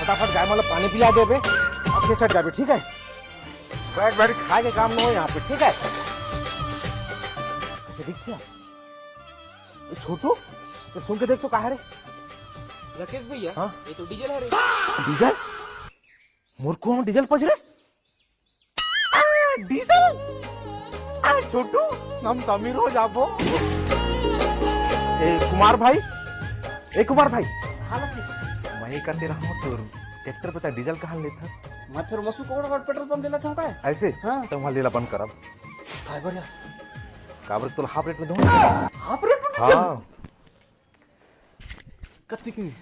फटाफट गाय मला पानी पिला दे बे और फिर सट जाबे, ठीक है? बैठ बैठ खाए के काम न हो यहाँ पे, ठीक है? कैसे दिखती है छोटू? तो सुन के देख तो कहा रे राकेश भैया, हाँ? ये तो डीजल है रे। डीजल? मूर्खों हम डीजल पहुंच रहे? डीजल? छोटू हम अमीर हो जाबो। कुमार भाई, कुमार भाई, हाँ राकेश, मैं करते रहा हूँ तो ट्रैक्टर पे डीजल कहाँ लेता? मैं फिर मसू कोड़ पेट्रोल पंप ले लेता हूँ। क्या ऐसे? हाँ। तो वहाँ लेला बंद करब। काय बढ़िया, काबर तो हाफ रेट में दूँ। हाफ रेट में डीजल? हाँ, कितने की?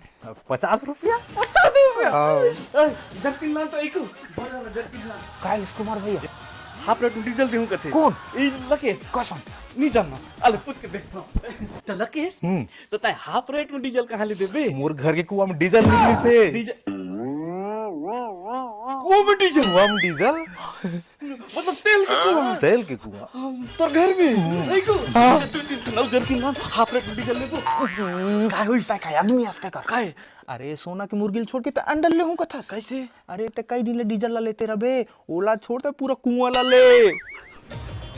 50 रुपया। 50 रुपया? हाँ। जर्किन लान तो एक बड़ा जर्किन लान। काय कुमार भैया? हाफ रेट में डीजल देहूँ कथे। कौन? ये लकेश। कसम नहीं जानना, अरे पूछ के देखता हूँ। तो लकेश, तो ताई हाफ रेट में डीजल कहाँ ले दे बे? मोर घर के कुआं में डीजल निकली से। डीजल कुआं में डीजल? कुआं में डीजल मतलब तेल के कुआं? तेल के कुआं। तोर घर में? नहीं को? तू जर्किन लान हाफ रेट में डीजल ले दो। काय होई ता काय आदमी आस्ते का? काय? अरे सोना के मुर्गिल छोड़ के त अंडल ले हूं कथा। कैसे? अरे त कई दिन ले डीजल ला लेते रबे, ओला छोड़ त पूरा कुआं ला ले।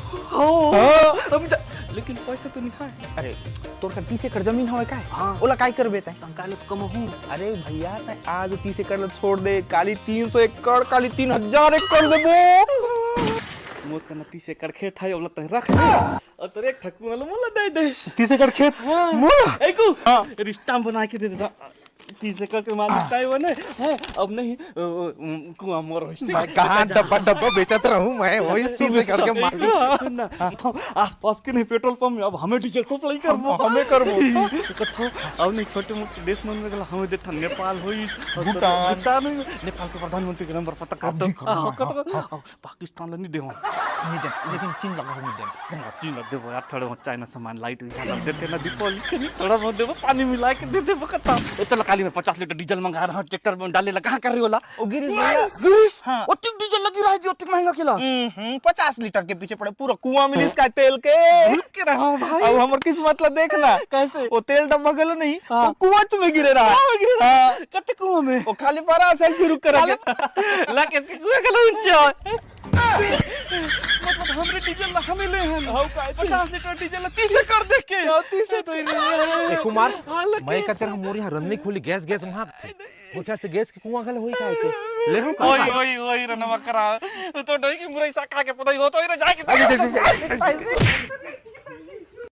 हाँ। लेकिन पैसा तो नहीं है। अरे तोर का 30 एकड़ जमीन हवे काय? हाँ। ओला काय करबे तै? टंकाले तो कम हूँ। अरे भैया तै आज 30 एकड़ ला छोड़ दे, काली 300 एकड़, काली 3000 एकड़ देबो। मोर कना 30 एकड़ खेत है, ओला तय रख दे और तेरे एक ठकुआ ला मोला दे दे। 30 एकड़ खेत हाँ। मोला? एको रिश्ता बना के दे देता। 30 एकड़ के मालिक ताई बने हैं, अब नहीं कुआं मोर होइस। मैं कहां डब्बा डब्बा बेचत रहूं मैं, वही 30 एकड़ के मालिक। सुन ना, तो आसपास के नहीं पेट्रोल पंप में अब हमें डीजल सप्लाई करबो। हमें करबो। कथो अब नहीं छोटे मोटे देश मन में गला हमें देता नेपाल होइस, भूटान नेपाल के प्रधानमंत्री के नंबर पता कर दो। कथो पाकिस्तान ला नहीं देहो। नहीं दे, लेकिन चीन लगा नहीं दे। नहीं चीन ला देबो यार, थोड़ा चाइना सामान लाइट वाला देते ना दीपावली के नहीं, थोड़ा बहुत देबो, पानी मिला के दे देबो। कथा चलो काली में 50 लीटर डीजल मंगा रहा हूं, ट्रैक्टर में डाले ला कहां कर रही होला? ओ गिरीश भैया, गिरीश, हाँ। ओतिक डीजल लगी रहा है, ओतिक महंगा केला। 50 लीटर के पीछे पड़े, पूरा कुआं मिली इसका तेल के। भूल के रहा हूं भाई। अब हमर किस्मत ला देखना। कैसे? वो तेल डब्बा गलो नहीं, हाँ। वो कुआं में गिरे रहा। हाँ, कते कुआं में? वो खाली पारा सेल्फी रुक कर ला किसके कुआं का ऊंचा मतलब हमरे डीजल ला हमें ले हैं। हां का 50 लीटर डीजल ला 30 कर दे के 30 तो ए कुमार, मैं का तेरा मोर यहाँ रन्नी खोली गैस वहां वो क्या से गैस के कुआं गले होई काहे के ले हम ओई रनवा करा तो डई की मुरई साका के पदई हो तो रे जाके